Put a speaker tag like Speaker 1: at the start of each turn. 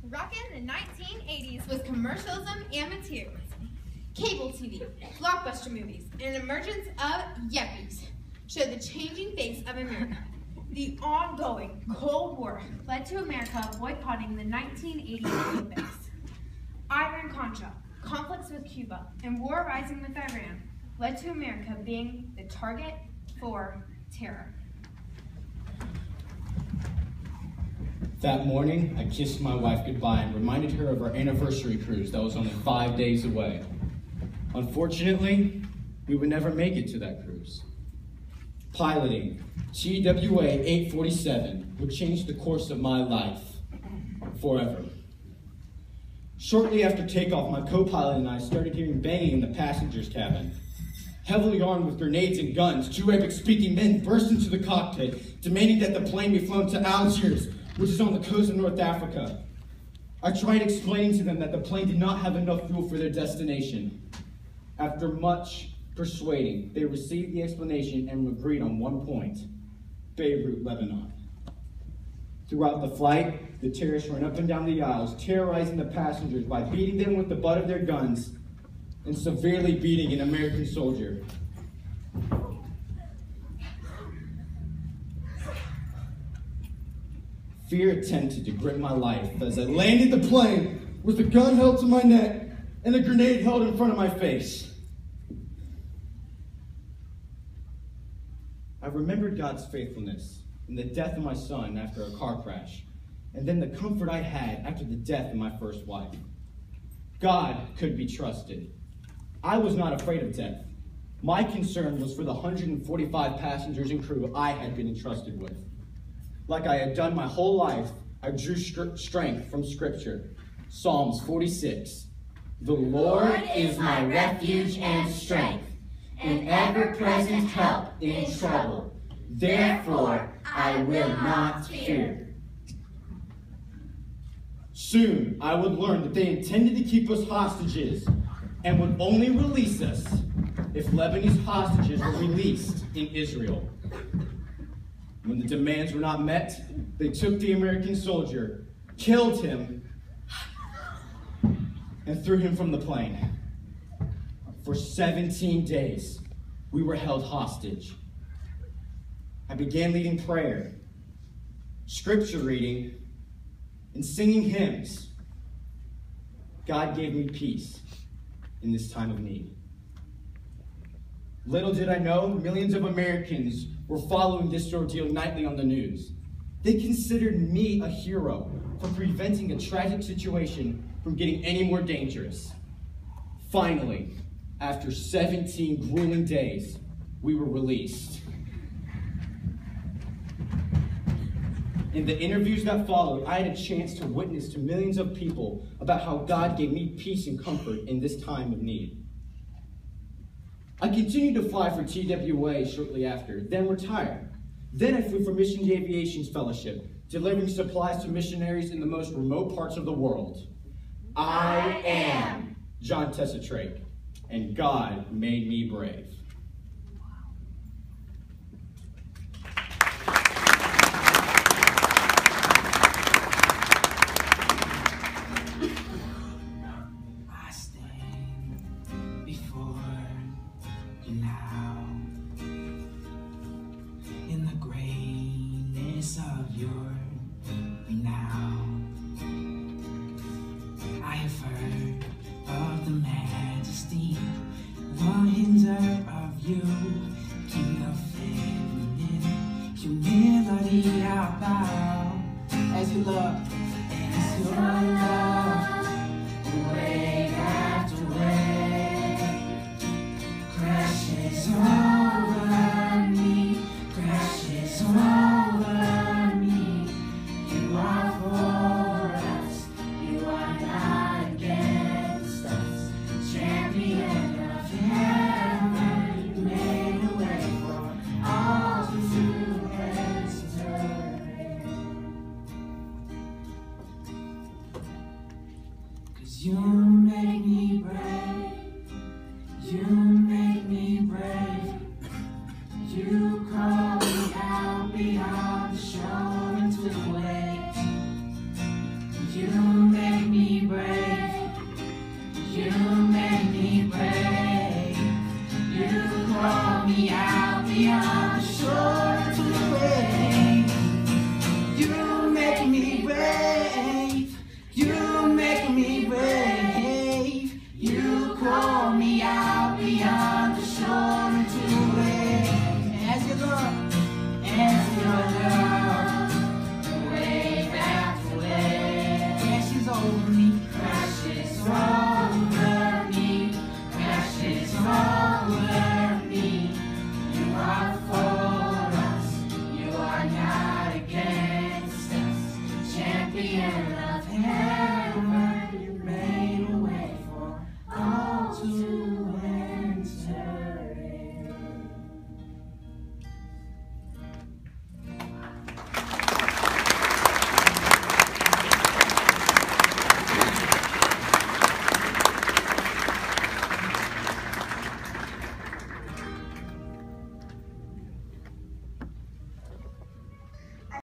Speaker 1: Rockin' the 1980s with commercialism and materialism, cable TV, blockbuster movies, and an emergence of yuppies showed the changing face of America. The ongoing Cold War led to America boycotting the 1980 Olympics. Iran-Contra, conflicts with Cuba, and war rising with Iran led to America being the target for terror.
Speaker 2: That morning, I kissed my wife goodbye and reminded her of our anniversary cruise that was only 5 days away. Unfortunately, we would never make it to that cruise. Piloting TWA 847 would change the course of my life forever. Shortly after takeoff, my co-pilot and I started hearing banging in the passenger's cabin. Heavily armed with grenades and guns, 2 Arabic-speaking men burst into the cockpit, demanding that the plane be flown to Algiers, which is on the coast of North Africa. I tried explaining to them that the plane did not have enough fuel for their destination. After much persuading, they received the explanation and agreed on one point: Beirut, Lebanon. Throughout the flight, the terrorists ran up and down the aisles, terrorizing the passengers by beating them with the butt of their guns and severely beating an American soldier. Fear attempted to grip my life as I landed the plane with a gun held to my neck and a grenade held in front of my face. I remembered God's faithfulness in the death of my son after a car crash, and then the comfort I had after the death of my first wife. God could be trusted. I was not afraid of death. My concern was for the 145 passengers and crew I had been entrusted with. Like I had done my whole life, I drew strength from Scripture. Psalms 46. The Lord is my refuge and strength, an ever-present help in trouble. Therefore, I will not fear. Soon, I would learn that they intended to keep us hostages and would only release us if Lebanese hostages were released in Israel. When the demands were not met, they took the American soldier, killed him, and threw him from the plane. For 17 days, we were held hostage. I began leading prayer, scripture reading, and singing hymns. God gave me peace in this time of need. Little did I know, millions of Americans were following this ordeal nightly on the news. They considered me a hero for preventing a tragic situation from getting any more dangerous. Finally, after 17 grueling days, we were released. In the interviews that followed, I had a chance to witness to millions of people about how God gave me peace and comfort in this time of need. I continued to fly for TWA shortly after, then retired. Then I flew for Mission to Aviation's Fellowship, delivering supplies to missionaries in the most remote parts of the world. I am John Testrake, and God made me brave.
Speaker 3: Of your renown, I have heard of the majesty, wonder of you.